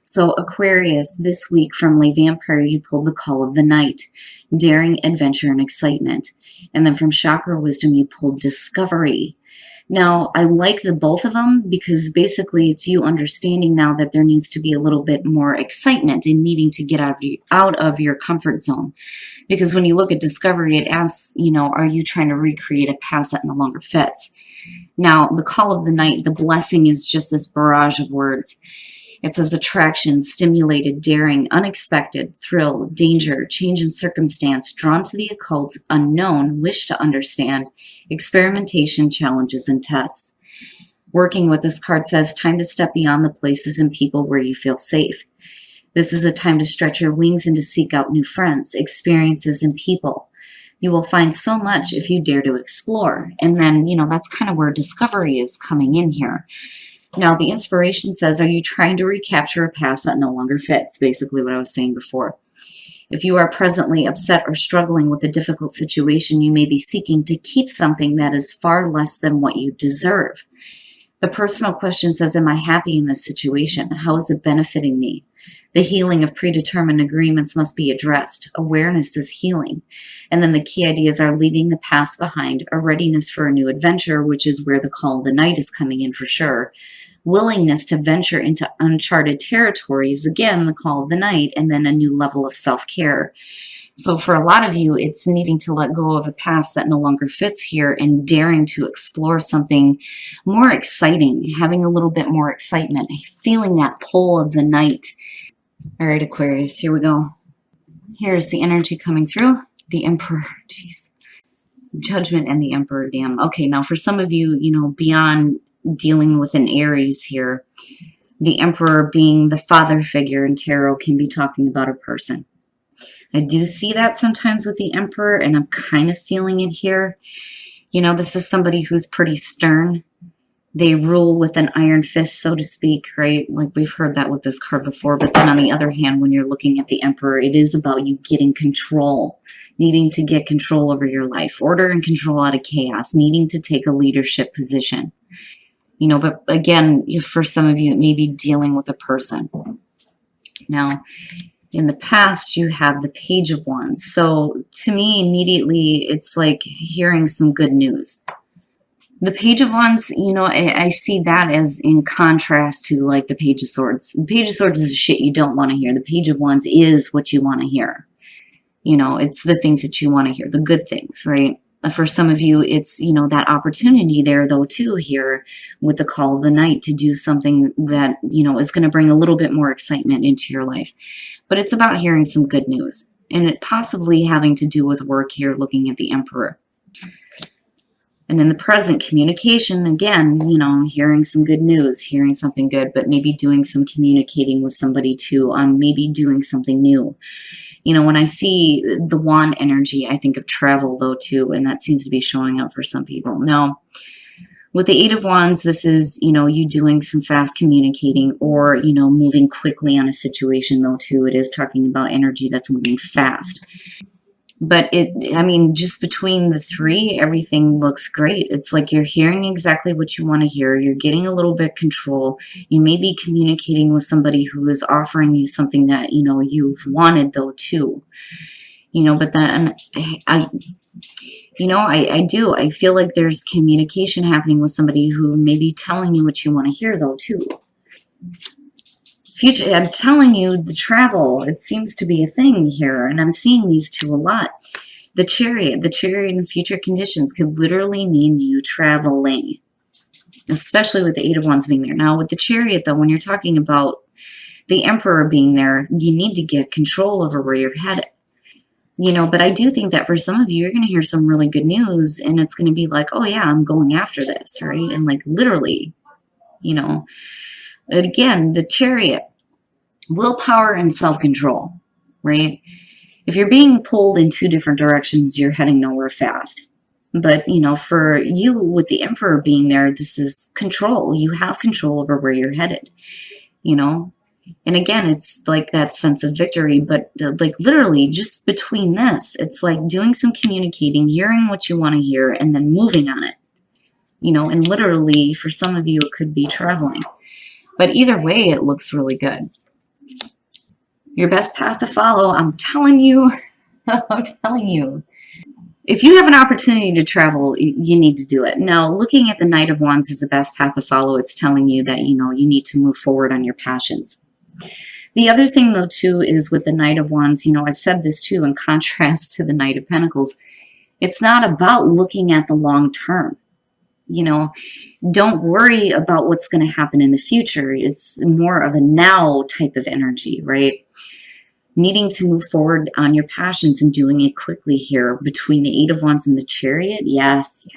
So Aquarius, this week from Lay Vampire, you pulled the call of the night, daring, adventure, and excitement. And then from Chakra Wisdom, you pulled discovery. Now, I like the both of them because basically it's you understanding now that there needs to be a little bit more excitement in needing to get out of your comfort zone. Because when you look at discovery, it asks, are you trying to recreate a past that no longer fits? Now, the call of the night, the blessing is just this barrage of words. It says attraction, stimulated, daring, unexpected, thrill, danger, change in circumstance, drawn to the occult, unknown, wish to understand, experimentation, challenges, and tests. Working with this card says time to step beyond the places and people where you feel safe. This is a time to stretch your wings and to seek out new friends, experiences, and people. You will find so much if you dare to explore. And then, that's kind of where discovery is coming in here. Now, the inspiration says, are you trying to recapture a past that no longer fits? Basically what I was saying before. If you are presently upset or struggling with a difficult situation, you may be seeking to keep something that is far less than what you deserve. The personal question says, am I happy in this situation? How is it benefiting me? The healing of predetermined agreements must be addressed. Awareness is healing. And then the key ideas are leaving the past behind, a readiness for a new adventure, which is where the call of the night is coming in for sure. Willingness to venture into uncharted territories, again, the call of the night, and then a new level of self-care. So for a lot of you, it's needing to let go of a past that no longer fits here and daring to explore something more exciting, having a little bit more excitement, feeling that pull of the night. All right, Aquarius, here we go. Here's the energy coming through. The Emperor, jeez. Judgment and the Emperor, damn. Okay, now for some of you, beyond dealing with an Aries here, the Emperor being the father figure in tarot can be talking about a person. I do see that sometimes with the Emperor, and I'm kind of feeling it here. This is somebody who's pretty stern. They rule with an iron fist, so to speak, right? Like we've heard that with this card before. But then on the other hand, when you're looking at the Emperor, it is about you getting control, needing to get control over your life, order and control out of chaos, needing to take a leadership position. But again, for some of you, it may be dealing with a person. Now, in the past, you have the Page of Wands. So to me, immediately, it's like hearing some good news. The Page of Wands, I see that as in contrast to like the Page of Swords. The Page of Swords is the shit you don't want to hear. The Page of Wands is what you want to hear. It's the things that you want to hear, the good things, right? For some of you, it's, that opportunity there, though, too, here with the call of the night to do something that, is going to bring a little bit more excitement into your life. But it's about hearing some good news, and it possibly having to do with work here, looking at the Emperor. And in the present, communication, again, hearing some good news, hearing something good, but maybe doing some communicating with somebody, too, on maybe doing something new. When I see the wand energy, I think of travel, though, too, and that seems to be showing up for some people. Now, with the Eight of Wands, this is, you doing some fast communicating or, moving quickly on a situation, though, too. It is talking about energy that's moving fast. But just between the three, everything looks great. It's like you're hearing exactly what you want to hear. You're getting a little bit control. You may be communicating with somebody who is offering you something that, you've wanted, though, too. But then I do. I feel like there's communication happening with somebody who may be telling you what you want to hear, though, too. Future, I'm telling you, the travel, it seems to be a thing here, and I'm seeing these two a lot. The chariot in future conditions could literally mean you traveling, especially with the Eight of Wands being there. Now, with the chariot, though, when you're talking about the Emperor being there, you need to get control over where you're headed. But I do think that for some of you, you're going to hear some really good news, and it's going to be like, oh, yeah, I'm going after this, right? And like literally, Again, the chariot, willpower and self-control, right? If you're being pulled in two different directions, you're heading nowhere fast. But, for you with the Emperor being there, this is control. You have control over where you're headed, And again, it's like that sense of victory, but like literally just between this, it's like doing some communicating, hearing what you want to hear, and then moving on it, and literally for some of you, it could be traveling. But either way, it looks really good. Your best path to follow, I'm telling you, I'm telling you. If you have an opportunity to travel, you need to do it. Now, looking at the Knight of Wands as the best path to follow, it's telling you that, you need to move forward on your passions. The other thing, though, too, is with the Knight of Wands, I've said this, too, in contrast to the Knight of Pentacles, it's not about looking at the long term. Don't worry about what's going to happen in the future. It's more of a now type of energy, right? Needing to move forward on your passions and doing it quickly here between the Eight of Wands and the Chariot. Yes.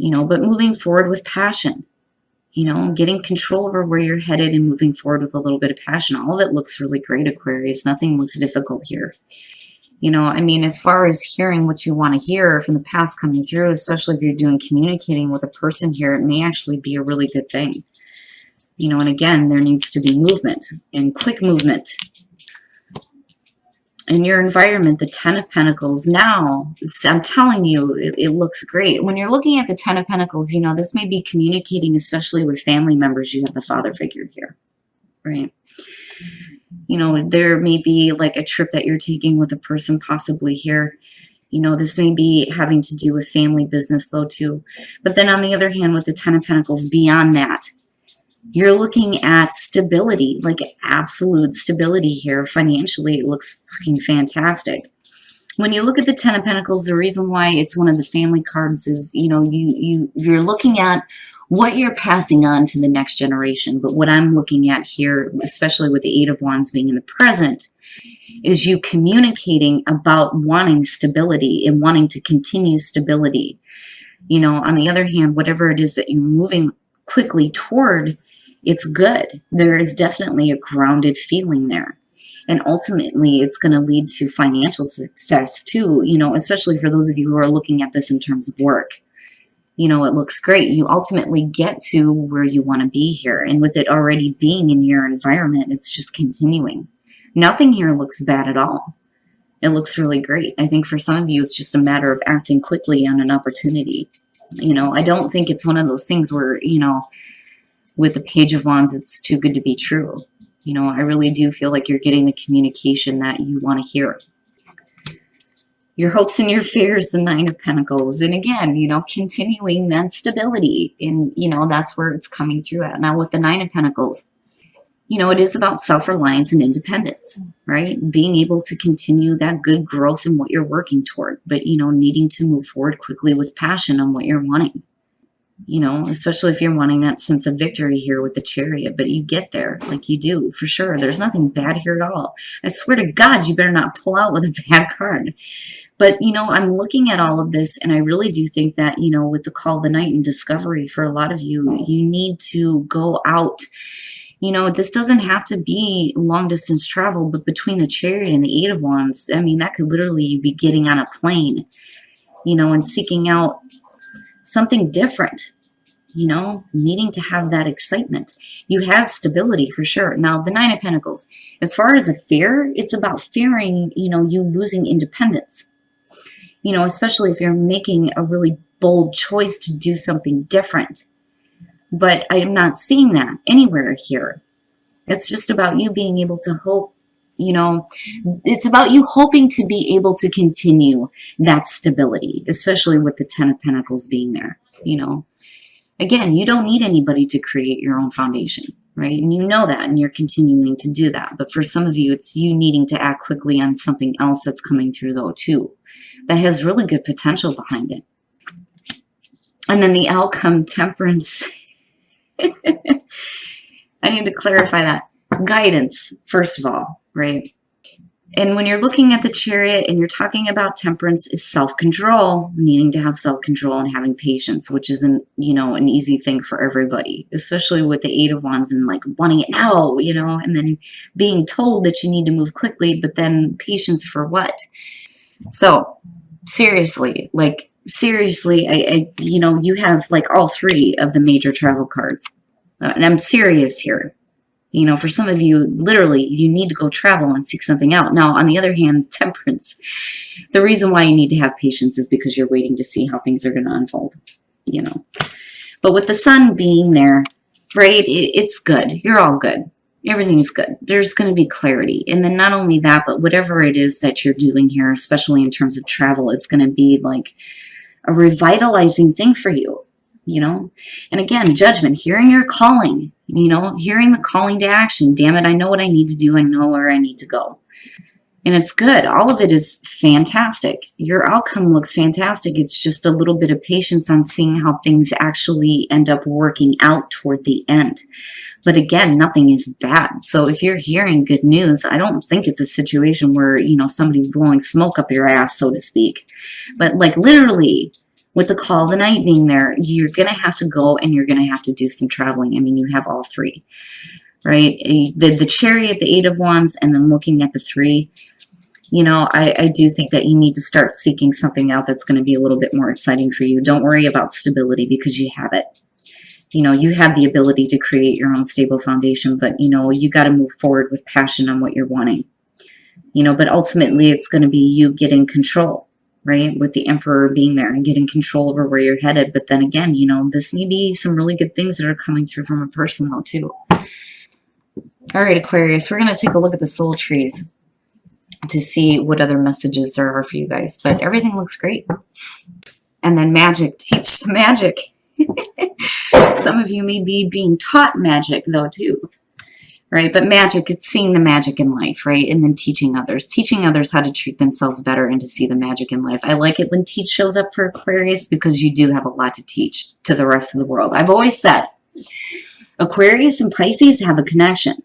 But moving forward with passion, getting control over where you're headed and moving forward with a little bit of passion. All of it looks really great, Aquarius. Nothing looks difficult here. As far as hearing what you want to hear from the past coming through, especially if you're communicating with a person here, it may actually be a really good thing. And again, there needs to be movement and quick movement. In your environment, the Ten of Pentacles, now, I'm telling you, it looks great. When you're looking at the Ten of Pentacles, this may be communicating, especially with family members. You have the father figure here, right? There may be like a trip that you're taking with a person possibly here. This may be having to do with family business, though, too. But then on the other hand, with the Ten of Pentacles, beyond that, you're looking at stability, like absolute stability here. Financially, it looks fucking fantastic. When you look at the Ten of Pentacles, the reason why it's one of the family cards is, you're looking at what you're passing on to the next generation. But what I'm looking at here, especially with the Eight of Wands being in the present, is you communicating about wanting stability and wanting to continue stability. On the other hand, whatever it is that you're moving quickly toward, it's good. There is definitely a grounded feeling there. And ultimately, it's going to lead to financial success too, especially for those of you who are looking at this in terms of work. It looks great. You ultimately get to where you want to be here. And with it already being in your environment, it's just continuing. Nothing here looks bad at all. It looks really great. I think for some of you, it's just a matter of acting quickly on an opportunity. I don't think it's one of those things where, with the Page of Wands, it's too good to be true. I really do feel like you're getting the communication that you want to hear. Your hopes and your fears, the Nine of Pentacles. And again, continuing that stability. And, that's where it's coming through at. Now, with the Nine of Pentacles, it is about self-reliance and independence, right? Being able to continue that good growth in what you're working toward. But, needing to move forward quickly with passion on what you're wanting. Especially if you're wanting that sense of victory here with the Chariot, but you get there, like you do, for sure. There's nothing bad here at all. I swear to God, you better not pull out with a bad card. But, I'm looking at all of this, and I really do think that, with the Call of the Night and discovery, for a lot of you, you need to go out. This doesn't have to be long-distance travel, but between the Chariot and the Eight of Wands, that could literally be getting on a plane, and seeking out something different, needing to have that excitement. You have stability for sure. Now, the Nine of Pentacles, as far as a fear, it's about fearing, you losing independence, especially if you're making a really bold choice to do something different. But I'm not seeing that anywhere here. It's just about you being able to hope, it's about you hoping to be able to continue that stability, especially with the Ten of Pentacles being there, Again, you don't need anybody to create your own foundation, right? And you know that, and you're continuing to do that. But for some of you, it's you needing to act quickly on something else that's coming through, though, too, that has really good potential behind it. And then the outcome, Temperance. I need to clarify that. Guidance, first of all, right? And when you're looking at the Chariot and you're talking about temperance, is self-control, needing to have self-control and having patience, which isn't, an easy thing for everybody, especially with the Eight of Wands and like wanting it now, and then being told that you need to move quickly, but then patience for what? So seriously, I you have like all three of the major travel cards. And I'm serious here. For some of you, literally, you need to go travel and seek something out. Now, on the other hand, Temperance. The reason why you need to have patience is because you're waiting to see how things are going to unfold, But with the Sun being there, right, it's good. You're all good. Everything's good. There's going to be clarity. And then not only that, but whatever it is that you're doing here, especially in terms of travel, it's going to be like a revitalizing thing for you, you know? And again, judgment, hearing your calling, you know, hearing the calling to action. Damn it, I know what I need to do. I know where I need to go. And it's good. All of it is fantastic. Your outcome looks fantastic. It's just a little bit of patience on seeing how things actually end up working out toward the end. But again, nothing is bad. So if you're hearing good news, I don't think it's a situation where, you know, somebody's blowing smoke up your ass, so to speak. But like literally, with the call of the night being there, you're going to have to go and you're going to have to do some traveling. I mean, you have all three, right? The Chariot, the Eight of Wands, and then looking at the three. You know, I do think that you need to start seeking something out that's going to be a little bit more exciting for you. Don't worry about stability because you have it. You know, you have the ability to create your own stable foundation, but, you know, you got to move forward with passion on what you're wanting. You know, but ultimately it's going to be you getting control, right? With the Emperor being there and getting control over where you're headed. But then again, you know, this may be some really good things that are coming through from a person though, too. All right, Aquarius, we're going to take a look at the soul trees to see what other messages there are for you guys. But everything looks great. And then magic, teach the magic. Some of you may be being taught magic though too, right? But magic, it's seeing the magic in life, right? And then teaching others how to treat themselves better and to see the magic in life. I like it when teach shows up for Aquarius because you do have a lot to teach to the rest of the world. I've always said Aquarius and Pisces have a connection.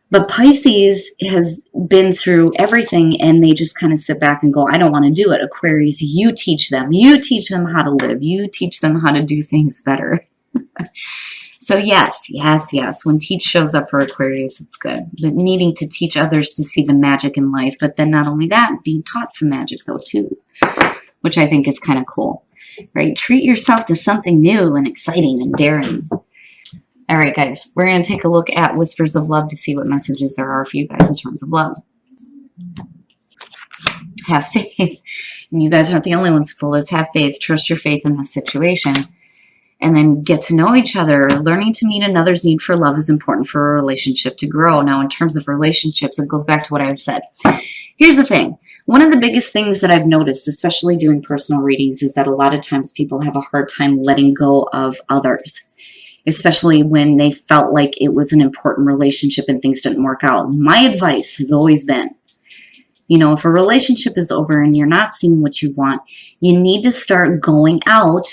But Pisces has been through everything and they just kind of sit back and go, I don't want to do it. Aquarius, you teach them. You teach them how to live. You teach them how to do things better. So yes, yes, yes. When teach shows up for Aquarius, it's good. But needing to teach others to see the magic in life. But then not only that, being taught some magic though too, which I think is kind of cool, right? Treat yourself to something new and exciting and daring. All right, guys, we're going to take a look at Whispers of Love to see what messages there are for you guys in terms of love. Have faith. And you guys aren't the only ones who pull this. Have faith. Trust your faith in this situation. And then get to know each other. Learning to meet another's need for love is important for a relationship to grow. Now, in terms of relationships, it goes back to what I said. Here's the thing. One of the biggest things that I've noticed, especially doing personal readings, is that a lot of times people have a hard time letting go of others, especially when they felt like it was an important relationship and things didn't work out. My advice has always been, you know, if a relationship is over and you're not seeing what you want, you need to start going out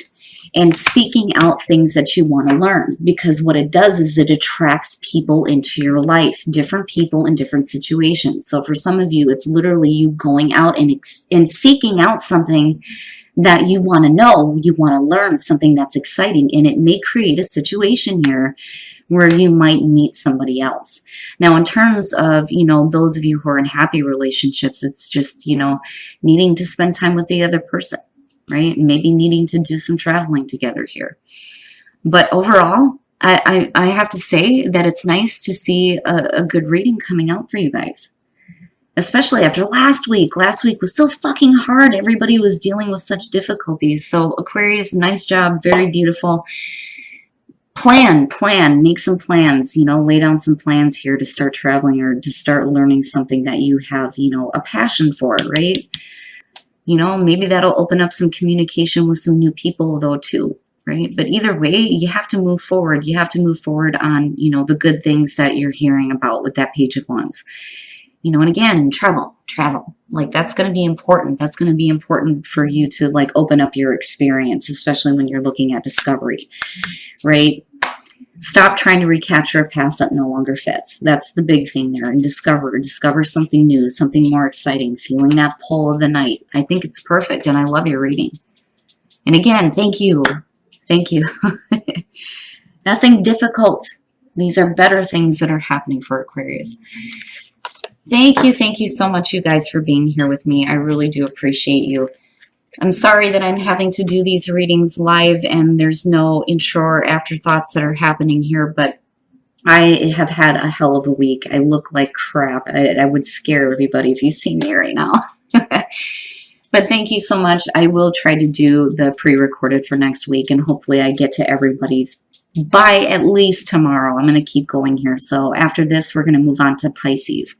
and seeking out things that you want to learn, because what it does is it attracts people into your life, different people in different situations. So for some of you, it's literally you going out and seeking out something that you want to know, you want to learn, something that's exciting, and it may create a situation here where you might meet somebody else. Now, in terms of, you know, those of you who are in happy relationships, it's just, you know, needing to spend time with the other person, right? And maybe needing to do some traveling together here. But overall, I have to say that it's nice to see a good reading coming out for you guys. Especially after last week. Last week was so fucking hard. Everybody was dealing with such difficulties. So Aquarius, nice job. Very beautiful. Plan. Make some plans. You know, lay down some plans here to start traveling or to start learning something that you have, you know, a passion for, right? You know, maybe that'll open up some communication with some new people though too, right? But either way, you have to move forward. You have to move forward on, you know, the good things that you're hearing about with that Page of Wands. You know, and again, travel. Like that's going to be important. That's going to be important for you to like open up your experience, especially when you're looking at discovery, right? Stop trying to recapture a past that no longer fits. That's the big thing there. And discover something new, something more exciting, feeling that pull of the night. I think it's perfect and I love your reading. And again, thank you. Thank you. Nothing difficult. These are better things that are happening for Aquarius. Thank you so much, you guys, for being here with me. I really do appreciate you. I'm sorry that I'm having to do these readings live and there's no intro or afterthoughts that are happening here, but I have had a hell of a week. I look like crap. I would scare everybody if you see me right now. But thank you so much. I will try to do the pre-recorded for next week, and hopefully I get to everybody's by at least tomorrow. I'm going to keep going here. So after this, we're going to move on to Pisces.